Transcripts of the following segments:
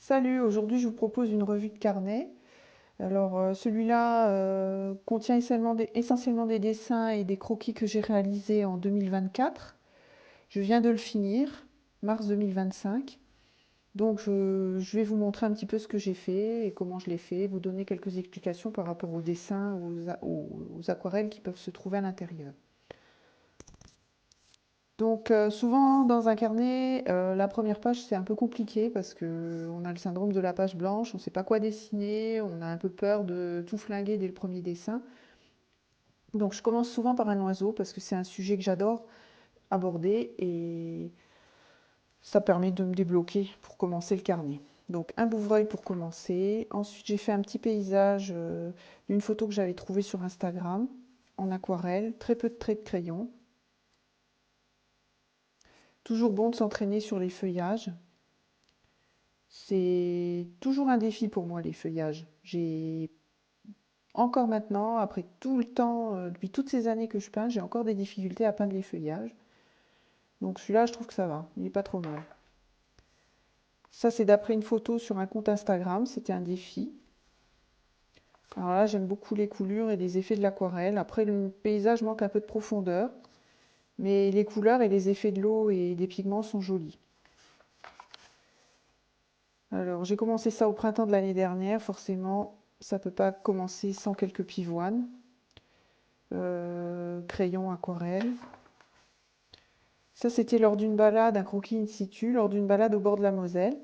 Salut, aujourd'hui je vous propose une revue de carnet. Alors celui-là contient essentiellement des dessins et des croquis que j'ai réalisés en 2024. Je viens de le finir, mars 2025. Donc je vais vous montrer un petit peu ce que j'ai fait et comment je l'ai fait, vous donner quelques explications par rapport aux dessins, aux aquarelles qui peuvent se trouver à l'intérieur. Donc souvent dans un carnet, la première page c'est un peu compliqué parce que on a le syndrome de la page blanche, on ne sait pas quoi dessiner, on a un peu peur de tout flinguer dès le premier dessin. Donc je commence souvent par un oiseau parce que c'est un sujet que j'adore aborder et ça permet de me débloquer pour commencer le carnet. Donc un bouvreuil pour commencer. Ensuite j'ai fait un petit paysage d'une photo que j'avais trouvée sur Instagram en aquarelle, très peu de traits de crayon. Toujours bon de s'entraîner sur les feuillages. C'est toujours un défi pour moi, les feuillages. J'ai encore maintenant, après tout le temps, depuis toutes ces années que je peins, j'ai encore des difficultés à peindre les feuillages. Donc celui-là, je trouve que ça va, il n'est pas trop mal. Ça, c'est d'après une photo sur un compte Instagram, c'était un défi. Alors là, j'aime beaucoup les coulures et les effets de l'aquarelle. Après, le paysage manque un peu de profondeur, mais les couleurs et les effets de l'eau et des pigments sont jolis. Alors, j'ai commencé ça au printemps de l'année dernière, forcément, ça ne peut pas commencer sans quelques pivoines. Crayon, aquarelle. Ça, c'était lors d'une balade, un croquis in situ, lors d'une balade au bord de la Moselle.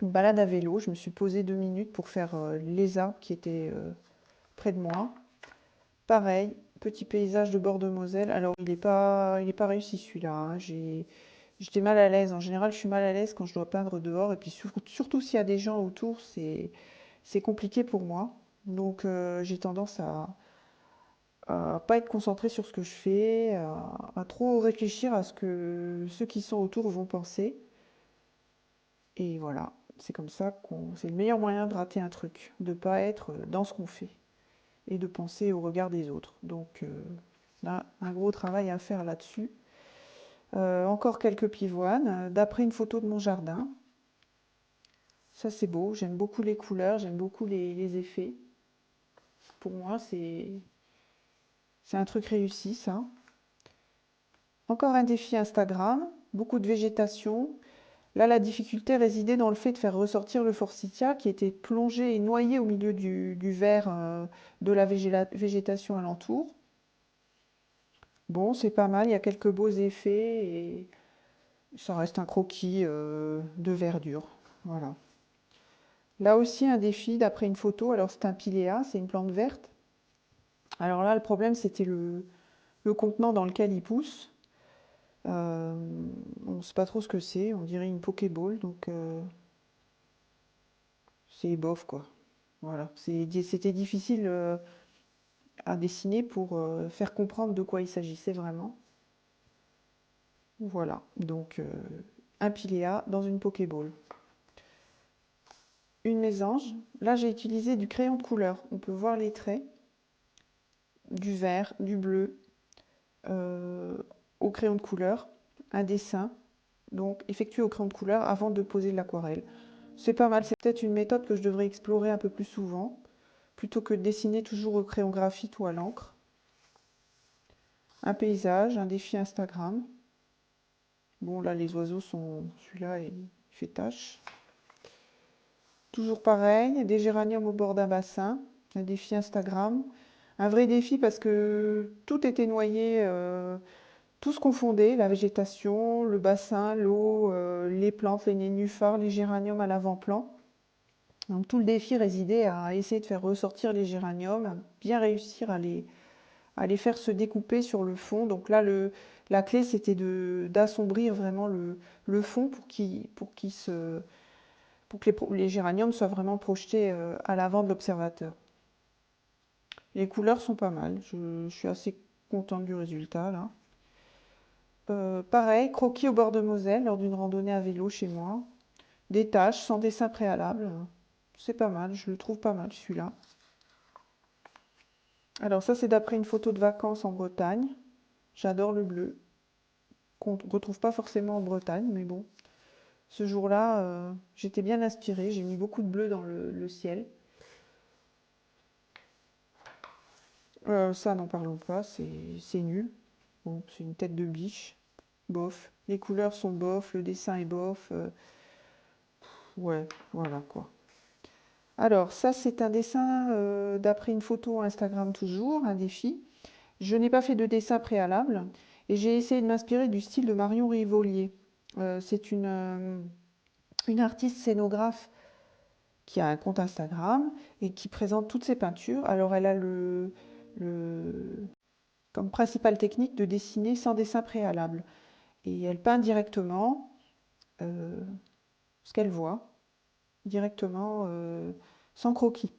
Une balade à vélo. Je me suis posée 2 minutes pour faire les arbres qui étaient près de moi. Pareil, petit paysage de bord de Moselle. Alors, il est pas réussi celui-là, hein. J'étais mal à l'aise. En général, je suis mal à l'aise quand je dois peindre dehors. Et puis, surtout s'il y a des gens autour, c'est compliqué pour moi. Donc, j'ai tendance à pas être concentré sur ce que je fais, à trop réfléchir à ce que ceux qui sont autour vont penser. Et voilà, c'est comme ça c'est le meilleur moyen de rater un truc, de pas être dans ce qu'on fait et de penser au regard des autres. Donc là, un gros travail à faire là-dessus. Encore quelques pivoines, d'après une photo de mon jardin. Ça c'est beau, j'aime beaucoup les couleurs, j'aime beaucoup les effets. Pour moi, c'est un truc réussi, ça. Encore un défi Instagram, beaucoup de végétation. Là, la difficulté résidait dans le fait de faire ressortir le forsythia qui était plongé et noyé au milieu du vert de la végétation alentour. Bon, c'est pas mal, il y a quelques beaux effets et ça reste un croquis de verdure. Voilà. Là aussi, un défi d'après une photo. Alors, c'est un pilea, c'est une plante verte. Alors là, le problème, c'était le contenant dans lequel il pousse. Euh, on ne sait pas trop ce que c'est, on dirait une Pokéball, donc c'est bof quoi. Voilà, c'était difficile à dessiner pour faire comprendre de quoi il s'agissait vraiment. Voilà, donc un piléa dans une Pokéball. Une mésange, là j'ai utilisé du crayon de couleur, on peut voir les traits, du vert, du bleu, euh, au crayon de couleur, un dessin, donc effectué au crayon de couleur avant de poser l'aquarelle. C'est pas mal, c'est peut-être une méthode que je devrais explorer un peu plus souvent, plutôt que de dessiner toujours au crayon graphite ou à l'encre. Un paysage, un défi Instagram. Bon, là, les oiseaux sont... Celui-là, il fait tache. Toujours pareil, des géraniums au bord d'un bassin. Un défi Instagram. Un vrai défi parce que tout était noyé, tout se confondait, la végétation, le bassin, l'eau, les plantes, les nénuphars, les géraniums à l'avant-plan. Donc tout le défi résidait à essayer de faire ressortir les géraniums, à bien réussir à les faire se découper sur le fond. Donc là, la clé, c'était d'assombrir vraiment le fond pour que les géraniums soient vraiment projetés à l'avant de l'observateur. Les couleurs sont pas mal. Je suis assez contente du résultat là. Pareil, croquis au bord de Moselle lors d'une randonnée à vélo chez moi. Des taches sans dessin préalable. C'est pas mal, je le trouve pas mal celui-là. Alors ça, c'est d'après une photo de vacances en Bretagne. J'adore le bleu, qu'on ne retrouve pas forcément en Bretagne, mais bon, Ce jour-là, j'étais bien inspirée. J'ai mis beaucoup de bleu dans le ciel. Ça, n'en parlons pas, c'est nul. Bon, c'est une tête de biche. Bof. Les couleurs sont bof, le dessin est bof. Ouais, voilà quoi. Alors, ça, c'est un dessin d'après une photo Instagram toujours, un défi. Je n'ai pas fait de dessin préalable et j'ai essayé de m'inspirer du style de Marion Rivolier. C'est une artiste scénographe qui a un compte Instagram et qui présente toutes ses peintures. Alors, elle a le- comme principale technique de dessiner sans dessin préalable. Et elle peint directement euh, ce qu'elle voit, directement sans croquis.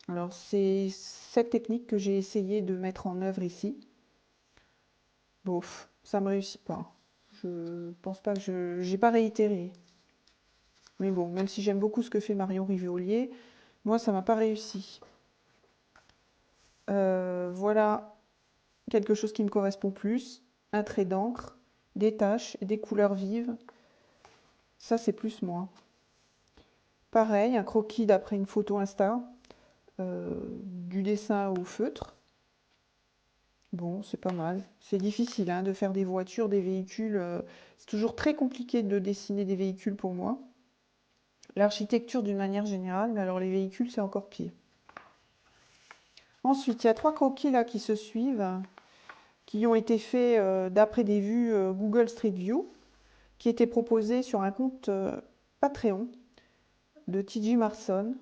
Alors, c'est cette technique que j'ai essayé de mettre en œuvre ici. Bof, ça me réussit pas. Je pense pas que j'ai pas réitéré. Mais bon, même si j'aime beaucoup ce que fait Marion Rivolier, moi ça m'a pas réussi. Voilà quelque chose qui me correspond plus. Un trait d'encre, des taches, des couleurs vives. Ça c'est plus moi. Pareil, un croquis d'après une photo Insta, du dessin au feutre. Bon, c'est pas mal. C'est difficile hein, de faire des voitures, des véhicules. C'est toujours très compliqué de dessiner des véhicules pour moi. L'architecture d'une manière générale, mais alors les véhicules, c'est encore pire. Ensuite, il y a 3 croquis là qui se suivent, qui ont été faits d'après des vues Google Street View, qui étaient proposés sur un compte Patreon de TJ Marson.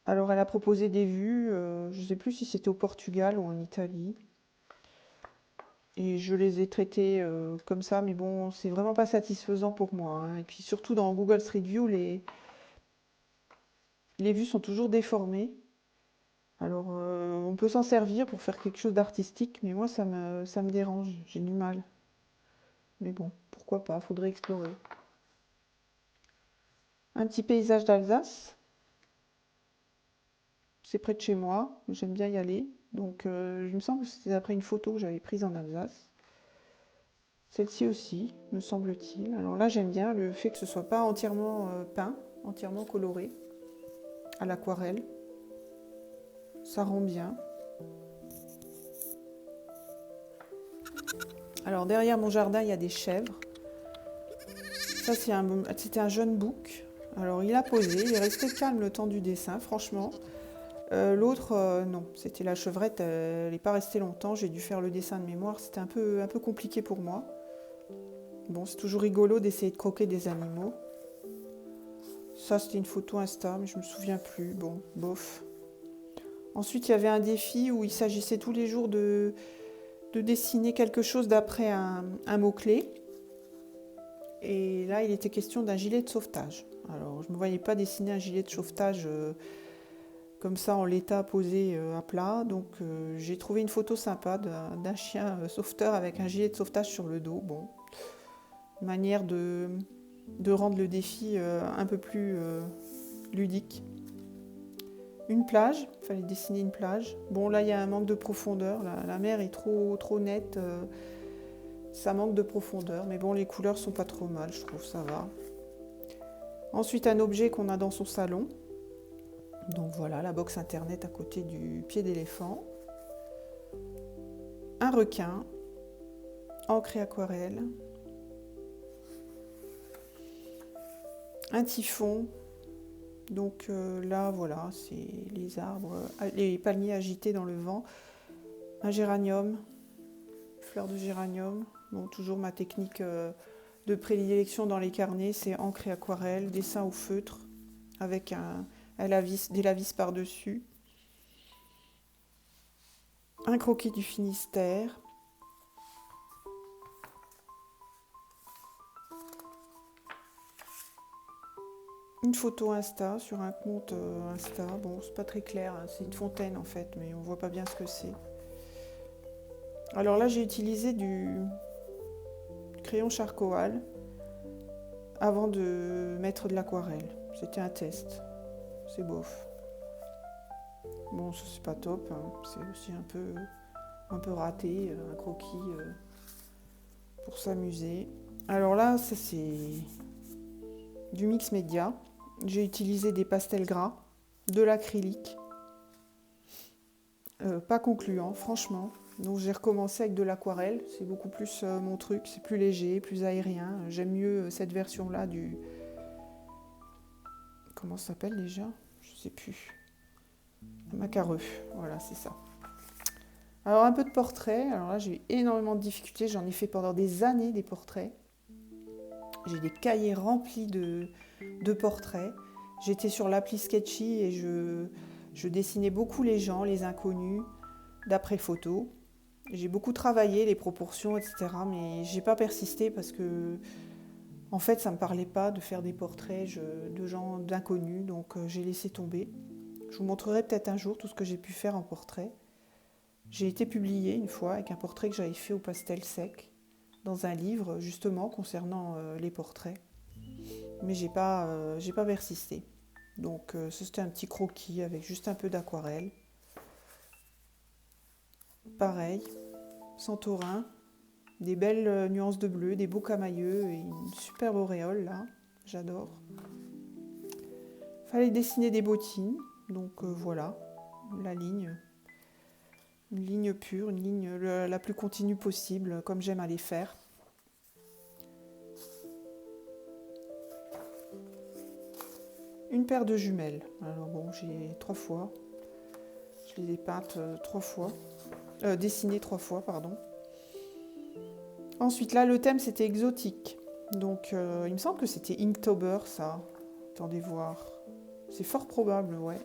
Alors, elle a proposé des vues, je ne sais plus si c'était au Portugal ou en Italie. Et je les ai traités comme ça, mais bon, c'est vraiment pas satisfaisant pour moi, hein. Et puis surtout dans Google Street View, les vues sont toujours déformées. Alors, on peut s'en servir pour faire quelque chose d'artistique, mais moi, ça me dérange, j'ai du mal. Mais bon, pourquoi pas, faudrait explorer. Un petit paysage d'Alsace, c'est près de chez moi, j'aime bien y aller. Donc, je me semble que c'était après une photo que j'avais prise en Alsace. Celle-ci aussi, me semble-t-il. Alors là, j'aime bien le fait que ce soit pas entièrement peint, entièrement coloré, à l'aquarelle. Ça rend bien. Alors derrière mon jardin, il y a des chèvres. Ça, c'était un jeune bouc. Alors il a posé, il est resté calme le temps du dessin, franchement. L'autre, non, c'était la chevrette, elle n'est pas restée longtemps. J'ai dû faire le dessin de mémoire, c'était un peu compliqué pour moi. Bon, c'est toujours rigolo d'essayer de croquer des animaux. Ça, c'était une photo Insta, mais je me souviens plus. Bon, bof. Ensuite, il y avait un défi où il s'agissait tous les jours de dessiner quelque chose d'après un mot-clé. Et là, il était question d'un gilet de sauvetage. Alors, je ne me voyais pas dessiner un gilet de sauvetage comme ça en l'état posé à plat. Donc, j'ai trouvé une photo sympa d'un chien sauveteur avec un gilet de sauvetage sur le dos. Bon, manière de rendre le défi un peu plus ludique. Une plage, il fallait dessiner une plage. Bon, là, il y a un manque de profondeur. La mer est trop nette. Ça manque de profondeur. Mais bon, les couleurs sont pas trop mal, je trouve, ça va. Ensuite, un objet qu'on a dans son salon. Donc voilà, la box internet à côté du pied d'éléphant. Un requin, encre et aquarelle. Un typhon. Donc là, voilà, c'est les arbres, les palmiers agités dans le vent. Un géranium, fleur de géranium. Bon, toujours ma technique de prédilection dans les carnets, c'est encre et aquarelle, dessin au feutre, avec des lavis par-dessus. Un croquis du Finistère. Une photo Insta sur un compte Insta. Bon, c'est pas très clair, hein, c'est une fontaine en fait, mais on voit pas bien ce que c'est. Alors là, j'ai utilisé du crayon charcoal avant de mettre de l'aquarelle. C'était un test. C'est bof. Bon, ça c'est pas top, hein. C'est aussi un peu raté, un croquis pour s'amuser. Alors là, ça c'est du mix média. J'ai utilisé des pastels gras, de l'acrylique. Pas concluant, franchement. Donc j'ai recommencé avec de l'aquarelle. C'est beaucoup plus mon truc. C'est plus léger, plus aérien. J'aime mieux cette version-là du... Comment ça s'appelle déjà? Je sais plus. Macareux. Voilà, c'est ça. Alors un peu de portraits. Alors là, j'ai eu énormément de difficultés. J'en ai fait pendant des années des portraits. J'ai des cahiers remplis de portraits. J'étais sur l'appli Sketchy et je dessinais beaucoup les gens, les inconnus, d'après photo. J'ai beaucoup travaillé les proportions, etc. Mais j'ai pas persisté parce que, en fait, ça me parlait pas de faire des portraits de gens d'inconnus, donc j'ai laissé tomber. Je vous montrerai peut-être un jour tout ce que j'ai pu faire en portrait. J'ai été publiée une fois avec un portrait que j'avais fait au pastel sec dans un livre justement concernant les portraits, mais j'ai pas persisté. Donc c'était un petit croquis avec juste un peu d'aquarelle. Pareil, Santorin, des belles nuances de bleu, des beaux camailleux et une superbe auréole là, j'adore. Fallait dessiner des bottines, donc voilà, la ligne. Une ligne pure, une ligne la plus continue possible, comme j'aime à les faire. Une paire de jumelles. Alors bon, j'ai 3 fois. Je les ai peintes 3 fois. Dessinées 3 fois, pardon. Ensuite, là, le thème, c'était exotique. Donc, il me semble que c'était Inktober, ça. Attendez voir. C'est fort probable, ouais.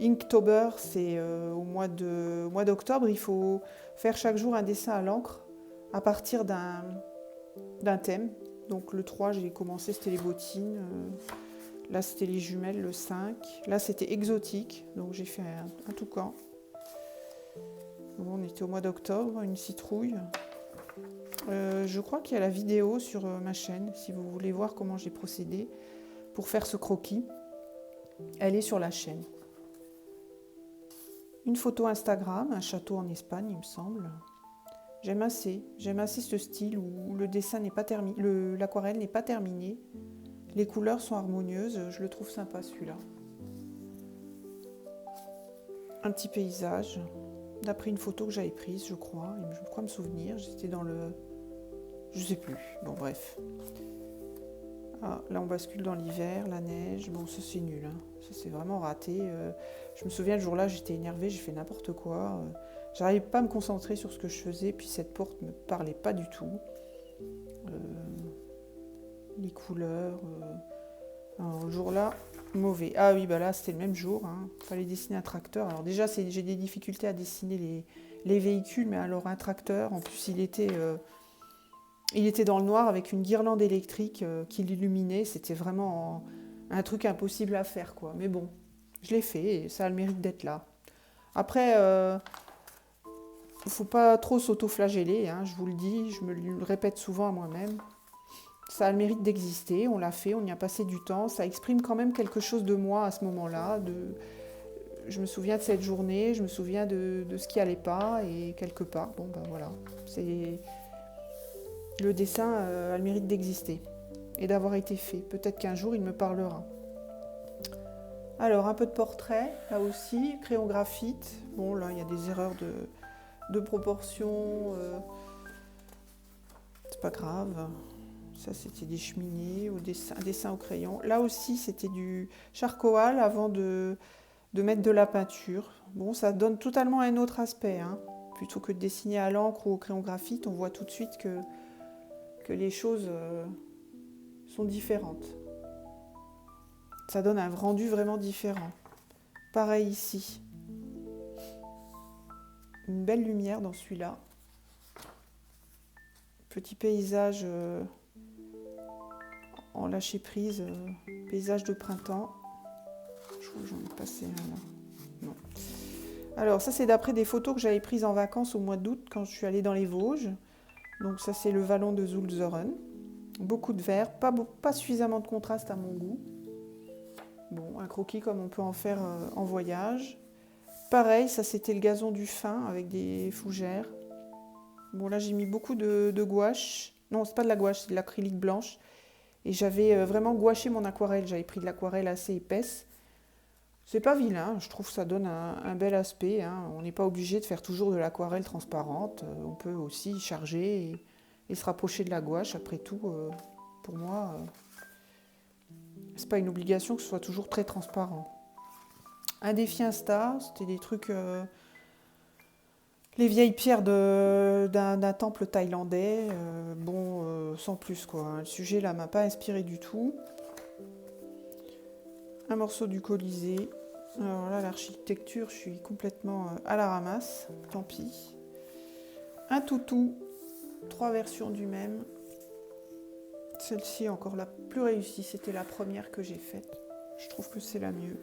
Inktober, c'est au mois d'octobre. Il faut faire chaque jour un dessin à l'encre à partir d'un thème. Donc, le 3, j'ai commencé, c'était les bottines. Là, c'était les jumelles, le 5. Là, c'était exotique. Donc, j'ai fait un toucan. Bon, on était au mois d'octobre, une citrouille. Je crois qu'il y a la vidéo sur ma chaîne, si vous voulez voir comment j'ai procédé pour faire ce croquis. Elle est sur la chaîne. Une photo Instagram, un château en Espagne, il me semble. J'aime assez ce style où le dessin n'est pas terminé, l'aquarelle n'est pas terminée. Les couleurs sont harmonieuses, je le trouve sympa celui-là. Un petit paysage, d'après une photo que j'avais prise, je crois me souvenir. J'étais dans le... Je sais plus, bon bref. Ah, là on bascule dans l'hiver, la neige, bon ça c'est nul, hein. Ça c'est vraiment raté. Je me souviens le jour-là j'étais énervée, j'ai fait n'importe quoi. J'arrivais pas à me concentrer sur ce que je faisais, puis cette porte me parlait pas du tout. Les couleurs... Alors, le jour-là, mauvais. Ah oui, bah là c'était le même jour, hein. Fallait dessiner un tracteur. Alors déjà j'ai des difficultés à dessiner les véhicules, mais alors un tracteur, en plus il était dans le noir avec une guirlande électrique qui l'illuminait. C'était vraiment un truc impossible à faire, quoi. Mais bon, je l'ai fait et ça a le mérite d'être là. Après, faut pas trop s'auto-flageller, hein, je vous le dis, je me le répète souvent à moi-même. Ça a le mérite d'exister, on l'a fait, on y a passé du temps. Ça exprime quand même quelque chose de moi à ce moment-là. Je me souviens de cette journée, je me souviens de ce qui allait pas et quelque part, bon ben voilà, le dessin a le mérite d'exister et d'avoir été fait. Peut-être qu'un jour il me parlera. Alors un peu de portrait, là aussi, crayon graphite. Bon là il y a des erreurs de proportion, c'est pas grave. Ça, c'était des cheminées, un dessin au crayon. Là aussi, c'était du charcoal avant de mettre de la peinture. Bon, ça donne totalement un autre aspect, hein. Plutôt que de dessiner à l'encre ou au crayon graphite, on voit tout de suite que les choses sont différentes. Ça donne un rendu vraiment différent. Pareil ici. Une belle lumière dans celui-là. Petit paysage... en lâcher prise, paysage de printemps. Je crois que j'en ai passé un là. Non. Alors ça c'est d'après des photos que j'avais prises en vacances au mois d'août quand je suis allée dans les Vosges. Donc ça c'est le vallon de Zulzeren. Beaucoup de vert, pas suffisamment de contraste à mon goût. Bon, un croquis comme on peut en faire en voyage. Pareil, ça c'était le gazon du Fin avec des fougères. Bon là j'ai mis beaucoup de gouache. Non, c'est pas de la gouache, c'est de l'acrylique blanche. Et j'avais vraiment gouaché mon aquarelle. J'avais pris de l'aquarelle assez épaisse. C'est pas vilain, je trouve que ça donne un bel aspect, hein. On n'est pas obligé de faire toujours de l'aquarelle transparente. On peut aussi charger et se rapprocher de la gouache. Après tout, pour moi, c'est pas une obligation que ce soit toujours très transparent. Un défi Insta, c'était des trucs, les vieilles pierres d'un temple thaïlandais. Bon, sans plus quoi, hein. Le sujet là m'a pas inspiré du tout. Un morceau du Colisée. Alors là, l'architecture, je suis complètement à la ramasse. Tant pis. Un toutou. 3 versions du même. Celle-ci est encore la plus réussie. C'était la première que j'ai faite. Je trouve que c'est la mieux.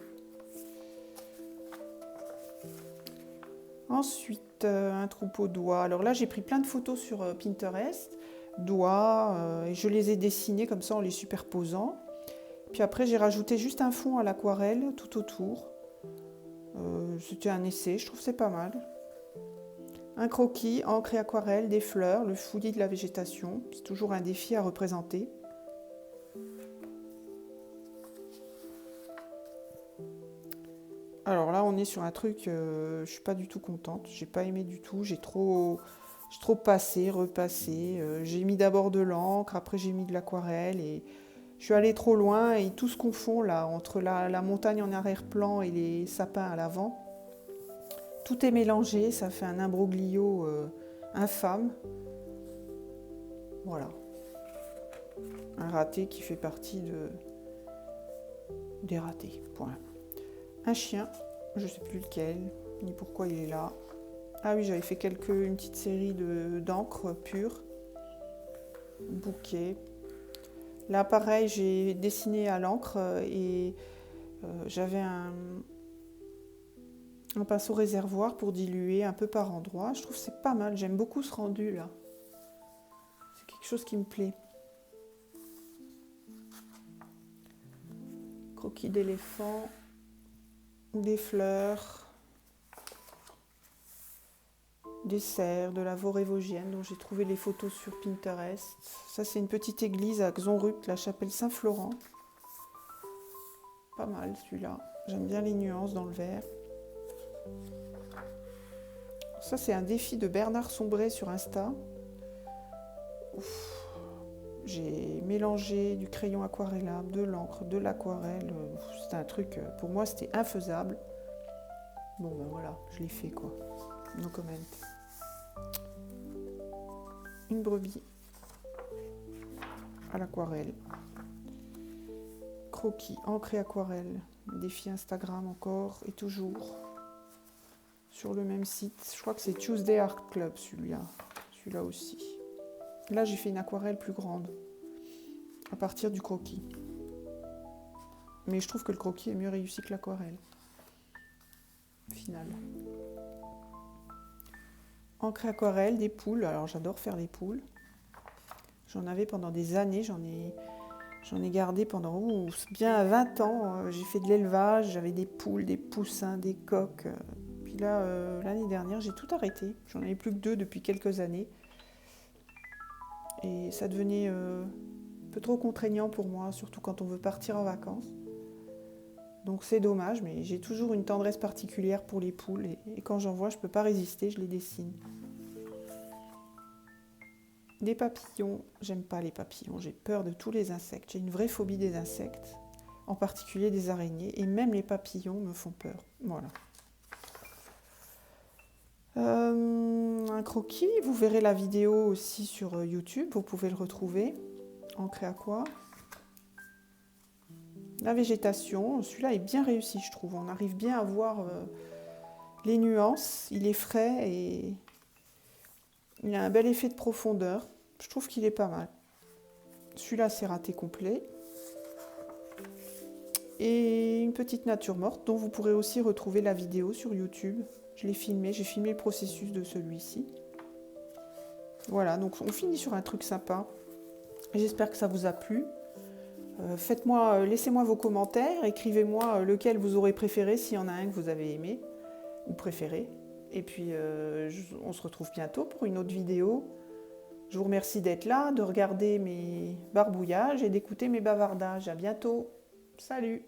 Ensuite, un troupeau d'oies. Alors là, j'ai pris plein de photos sur Pinterest d'oies et je les ai dessinées comme ça en les superposant. Puis après, j'ai rajouté juste un fond à l'aquarelle tout autour. C'était un essai, je trouve que c'est pas mal. Un croquis, encre et aquarelle, des fleurs, le fouillis de la végétation. C'est toujours un défi à représenter. Alors là, on est sur un truc, je suis pas du tout contente. J'ai pas aimé du tout. J'ai trop passé, repassé. J'ai mis d'abord de l'encre, après j'ai mis de l'aquarelle et je suis allée trop loin et tout se confond là entre la montagne en arrière-plan et les sapins à l'avant. Tout est mélangé, ça fait un imbroglio infâme. Voilà. Un raté qui fait partie des ratés. Point. Un chien, je ne sais plus lequel, ni pourquoi il est là. Ah oui, j'avais fait une petite série d'encre pure. Bouquet. Là, pareil, j'ai dessiné à l'encre et j'avais un pinceau réservoir pour diluer un peu par endroit. Je trouve que c'est pas mal. J'aime beaucoup ce rendu là. C'est quelque chose qui me plaît. Croquis d'éléphant, des fleurs, des cerfs, de la Vaurévogienne dont j'ai trouvé les photos sur Pinterest. Ça, c'est une petite église à Xonrupt, la chapelle Saint-Florent. Pas mal celui-là. J'aime bien les nuances dans le vert. Ça, c'est un défi de Bernard Sombret sur Insta. Ouf. J'ai mélangé du crayon aquarellable, de l'encre, de l'aquarelle. C'était un truc, pour moi, c'était infaisable. Bon, ben voilà, je l'ai fait, quoi. No comment. Une brebis à l'aquarelle. Croquis, encre et aquarelle. Défi Instagram encore et toujours. Sur le même site. Je crois que c'est Tuesday Art Club, celui-là. Celui-là aussi. Là, j'ai fait une aquarelle plus grande. À partir du croquis. Mais je trouve que le croquis est mieux réussi que l'aquarelle. Final. Encre et aquarelle, des poules. Alors, j'adore faire des poules. J'en avais pendant des années. J'en ai gardé pendant bien 20 ans. J'ai fait de l'élevage. J'avais des poules, des poussins, des coqs. Puis là, l'année dernière, j'ai tout arrêté. J'en avais plus que 2 depuis quelques années. Et ça devenait un peu trop contraignant pour moi, surtout quand on veut partir en vacances. Donc c'est dommage, mais j'ai toujours une tendresse particulière pour les poules. Et quand j'en vois, je ne peux pas résister, je les dessine. Des papillons, j'aime pas les papillons, j'ai peur de tous les insectes. J'ai une vraie phobie des insectes, en particulier des araignées. Et même les papillons me font peur. Voilà. Un croquis, vous verrez la vidéo aussi sur YouTube, vous pouvez le retrouver. Encre et aqua. La végétation, celui-là est bien réussi, je trouve. On arrive bien à voir les nuances. Il est frais et il a un bel effet de profondeur. Je trouve qu'il est pas mal. Celui-là, c'est raté complet. Et une petite nature morte dont vous pourrez aussi retrouver la vidéo sur YouTube. Je l'ai filmé, j'ai filmé le processus de celui-ci. Voilà, donc on finit sur un truc sympa. J'espère que ça vous a plu. Laissez-moi vos commentaires, écrivez-moi lequel vous aurez préféré, s'il y en a un que vous avez aimé ou préféré. Et puis on se retrouve bientôt pour une autre vidéo. Je vous remercie d'être là, de regarder mes barbouillages et d'écouter mes bavardages. À bientôt. Salut!